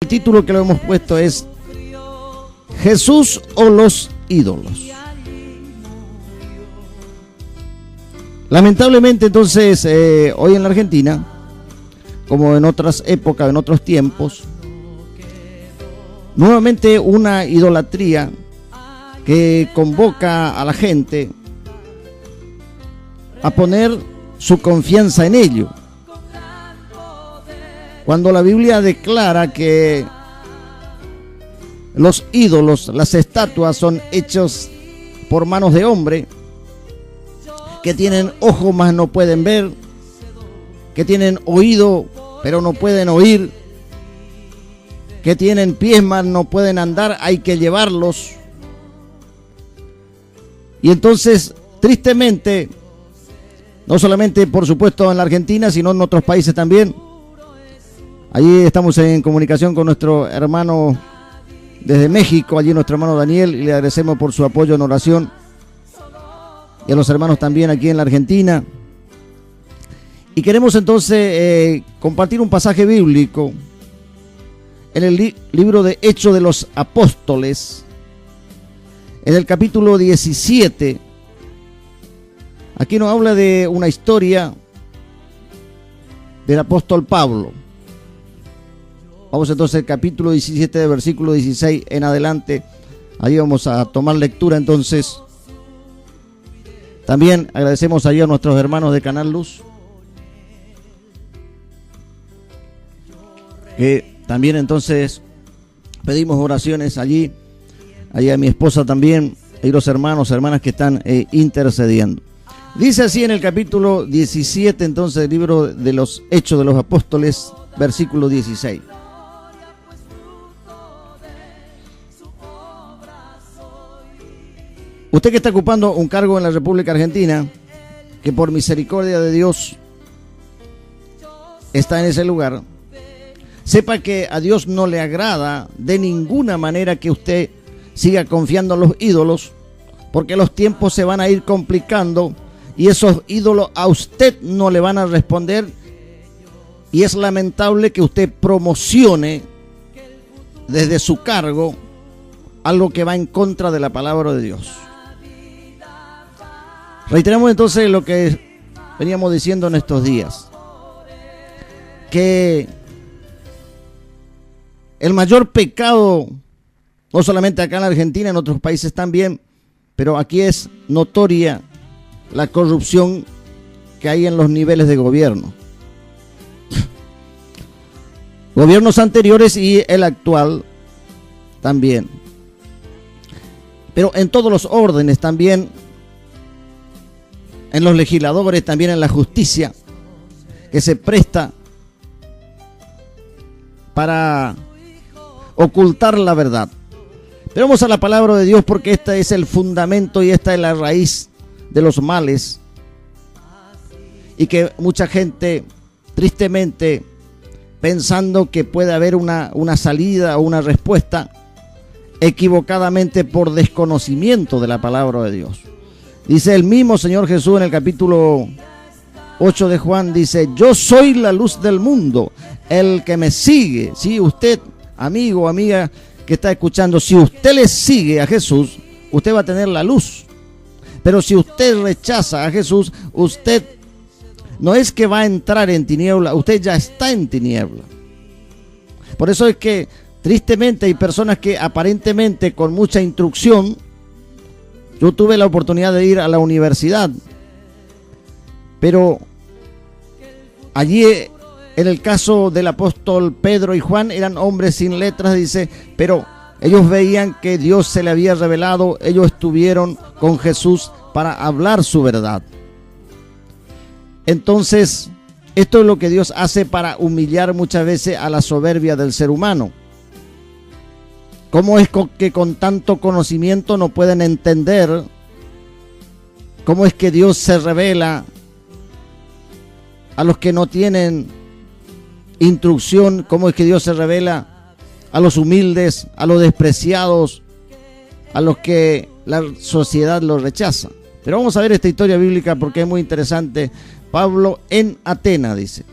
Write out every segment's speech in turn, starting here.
El título que lo hemos puesto es Jesús o los ídolos. Lamentablemente entonces hoy en la Argentina, como en otras épocas, en otros tiempos, nuevamente una idolatría que convoca a la gente a poner su confianza en ello. Cuando la Biblia declara que los ídolos, las estatuas son hechos por manos de hombre, que tienen ojos mas no pueden ver, que tienen oído pero no pueden oír, que tienen pies mas no pueden andar, hay que llevarlos. Y entonces, tristemente, no solamente por supuesto en la Argentina, sino en otros países también. Allí estamos en comunicación con nuestro hermano desde México, allí nuestro hermano Daniel, y le agradecemos por su apoyo en oración. Y a los hermanos también aquí en la Argentina. Y queremos entonces compartir un pasaje bíblico en el libro de Hechos de los Apóstoles, en el capítulo 17. Aquí nos habla de una historia del apóstol Pablo. Vamos entonces al capítulo 17, de versículo 16 en adelante. Ahí vamos a tomar lectura entonces. También agradecemos allí a nuestros hermanos de Canal Luz, que también entonces pedimos oraciones allí a mi esposa también, y los hermanos, hermanas que están intercediendo. Dice así en el capítulo 17 entonces del libro de los Hechos de los Apóstoles, versículo 16. Usted que está ocupando un cargo en la República Argentina, que por misericordia de Dios está en ese lugar, sepa que a Dios no le agrada de ninguna manera que usted siga confiando en los ídolos, porque los tiempos se van a ir complicando y esos ídolos a usted no le van a responder, y es lamentable que usted promocione desde su cargo algo que va en contra de la palabra de Dios. Reiteramos entonces lo que veníamos diciendo en estos días, que el mayor pecado, no solamente acá en la Argentina, en otros países también, pero aquí es notoria la corrupción que hay en los niveles de gobierno. Gobiernos anteriores y el actual también. Pero en todos los órdenes también, en los legisladores, también en la justicia, que se presta para ocultar la verdad. Pero vamos a la palabra de Dios, porque este es el fundamento y esta es la raíz de los males, y que mucha gente, tristemente, pensando que puede haber una salida o una respuesta, equivocadamente por desconocimiento de la palabra de Dios. Dice el mismo Señor Jesús en el capítulo 8 de Juan, dice: yo soy la luz del mundo, el que me sigue. Si usted, amigo o amiga que está escuchando, si usted le sigue a Jesús, usted va a tener la luz. Pero si usted rechaza a Jesús, usted no es que va a entrar en tiniebla, usted ya está en tiniebla. Por eso es que tristemente hay personas que aparentemente con mucha instrucción. Yo tuve la oportunidad de ir a la universidad, pero allí en el caso del apóstol Pedro y Juan eran hombres sin letras, dice, pero ellos veían que Dios se le había revelado, ellos estuvieron con Jesús para hablar su verdad. Entonces, esto es lo que Dios hace para humillar muchas veces a la soberbia del ser humano. ¿Cómo es que con tanto conocimiento no pueden entender cómo es que Dios se revela a los que no tienen instrucción? ¿Cómo es que Dios se revela a los humildes, a los despreciados, a los que la sociedad los rechaza? Pero vamos a ver esta historia bíblica porque es muy interesante. Pablo en Atenas dice: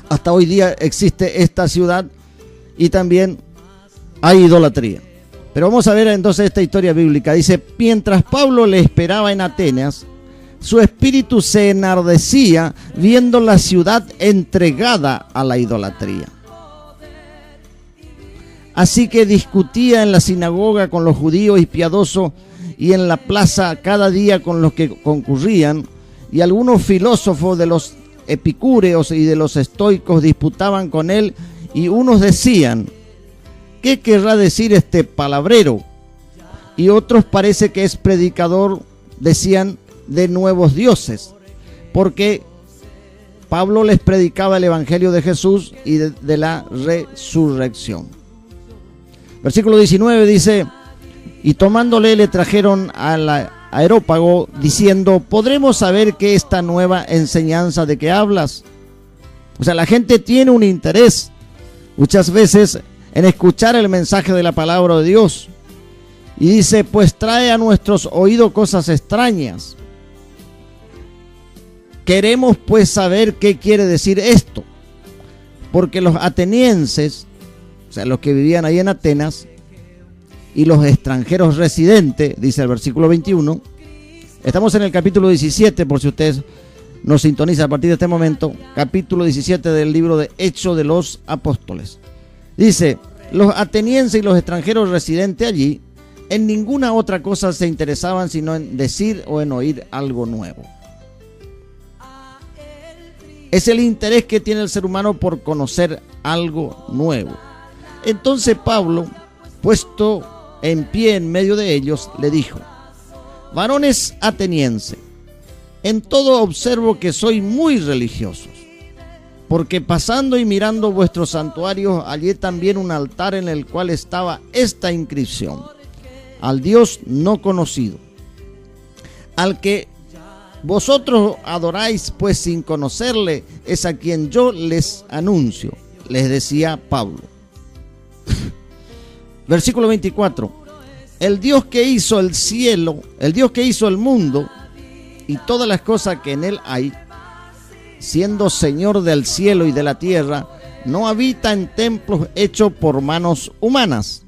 hasta hoy día existe esta ciudad y también hay idolatría. Pero vamos a ver entonces esta historia bíblica. Dice, mientras Pablo le esperaba en Atenas, su espíritu se enardecía viendo la ciudad entregada a la idolatría. Así que discutía en la sinagoga con los judíos y piadosos, y en la plaza cada día con los que concurrían, y algunos filósofos de los epicúreos y de los estoicos disputaban con él, y unos decían, ¿qué querrá decir este palabrero? Y otros, parece que es predicador, decían, de nuevos dioses, porque Pablo les predicaba el evangelio de Jesús y de la resurrección. Versículo 19 dice, y tomándole le trajeron al Areópago, diciendo, ¿podremos saber qué esta nueva enseñanza de que hablas? O sea, la gente tiene un interés muchas veces en escuchar el mensaje de la palabra de Dios. Y dice, pues trae a nuestros oídos cosas extrañas. Queremos pues saber qué quiere decir esto, porque los atenienses, o sea, los que vivían ahí en Atenas, y los extranjeros residentes, dice el versículo 21, estamos en el capítulo 17, por si ustedes nos sintonizan a partir de este momento, capítulo 17 del libro de Hechos de los Apóstoles. Dice, los atenienses y los extranjeros residentes allí, en ninguna otra cosa se interesaban sino en decir o en oír algo nuevo. Es el interés que tiene el ser humano por conocer algo nuevo. Entonces Pablo, puesto en pie en medio de ellos, le dijo, varones atenienses, en todo observo que sois muy religiosos, porque pasando y mirando vuestros santuarios hallé también un altar en el cual estaba esta inscripción, al Dios no conocido, al que vosotros adoráis pues sin conocerle, es a quien yo les anuncio, les decía Pablo. Versículo 24, el Dios que hizo el cielo, el Dios que hizo el mundo y todas las cosas que en él hay, siendo Señor del cielo y de la tierra, no habita en templos hechos por manos humanas,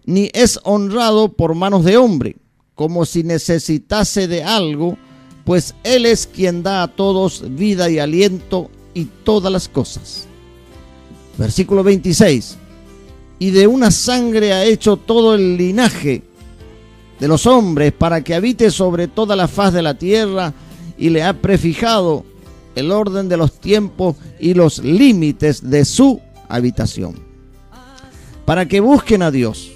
ni es honrado por manos de hombre, como si necesitase de algo, pues Él es quien da a todos vida y aliento y todas las cosas. Versículo 26. Y de una sangre ha hecho todo el linaje de los hombres para que habite sobre toda la faz de la tierra, y le ha prefijado el orden de los tiempos y los límites de su habitación, para que busquen a Dios,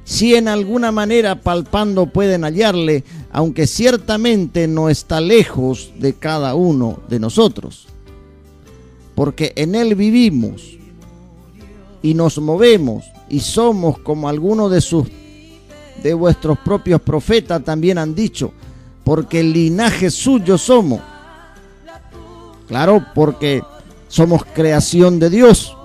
si en alguna manera palpando pueden hallarle, aunque ciertamente no está lejos de cada uno de nosotros, porque en él vivimos y nos movemos y somos, como algunos de vuestros propios profetas también han dicho, porque el linaje suyo somos. Claro, porque somos creación de Dios.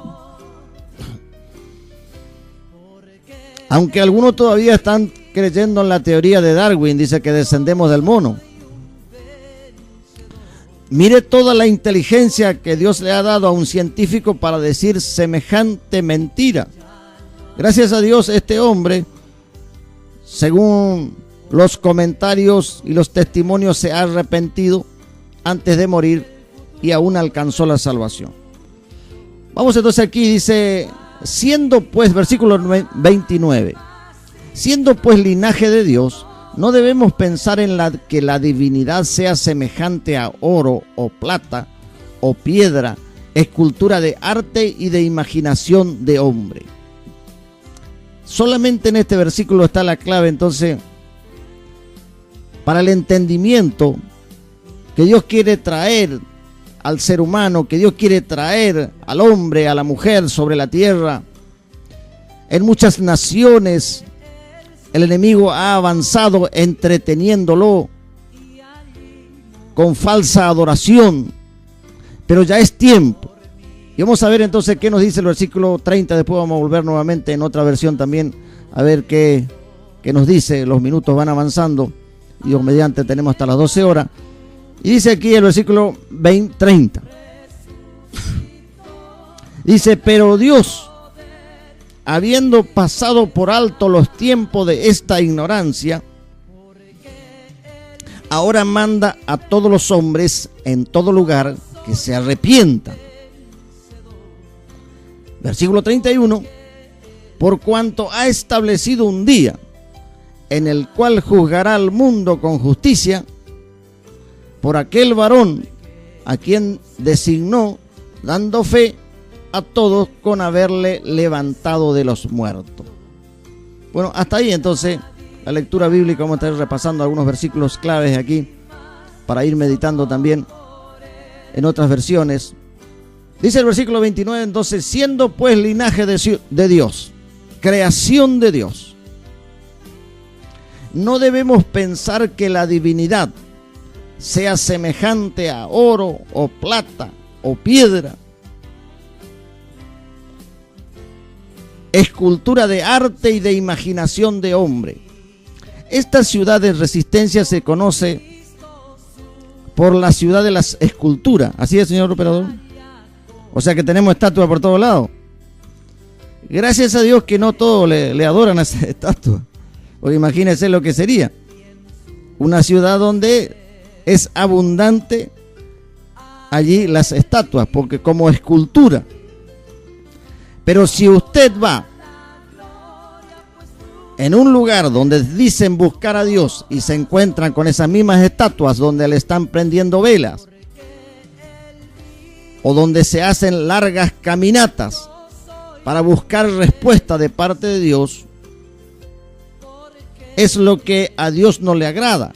Aunque algunos todavía están creyendo en la teoría de Darwin, dice que descendemos del mono. Mire toda la inteligencia que Dios le ha dado a un científico para decir semejante mentira. Gracias a Dios, este hombre, según los comentarios y los testimonios, se ha arrepentido antes de morir y aún alcanzó la salvación. Vamos entonces aquí, dice, siendo pues, versículo 29, siendo pues linaje de Dios, no debemos pensar en que la divinidad sea semejante a oro o plata o piedra, escultura de arte y de imaginación de hombre. Solamente en este versículo está la clave entonces para el entendimiento que Dios quiere traer al ser humano, que Dios quiere traer al hombre, a la mujer sobre la tierra. En muchas naciones el enemigo ha avanzado entreteniéndolo con falsa adoración, pero ya es tiempo. Y vamos a ver entonces qué nos dice el versículo 30, después vamos a volver nuevamente en otra versión también, a ver qué nos dice. Los minutos van avanzando, Dios mediante tenemos hasta las 12 horas. Y dice aquí el versículo 30. Dice, pero Dios, habiendo pasado por alto los tiempos de esta ignorancia, ahora manda a todos los hombres en todo lugar que se arrepientan. Versículo 31. Por cuanto ha establecido un día en el cual juzgará al mundo con justicia, por aquel varón a quien designó, dando fe a todos con haberle levantado de los muertos. Bueno, hasta ahí entonces la lectura bíblica. Vamos a estar repasando algunos versículos claves aquí para ir meditando también en otras versiones. Dice el versículo 29, entonces, siendo pues linaje de Dios, creación de Dios, no debemos pensar que la divinidad sea semejante a oro o plata o piedra, escultura de arte y de imaginación de hombre. Esta ciudad de Resistencia se conoce por la ciudad de las esculturas. ¿Así es, señor operador? O sea que tenemos estatuas por todos lados. Gracias a Dios que no todos le adoran a esa estatua. Porque imagínense lo que sería. Una ciudad donde es abundante allí las estatuas, porque como escultura. Pero si usted va en un lugar donde dicen buscar a Dios y se encuentran con esas mismas estatuas donde le están prendiendo velas, o donde se hacen largas caminatas para buscar respuesta de parte de Dios, es lo que a Dios no le agrada.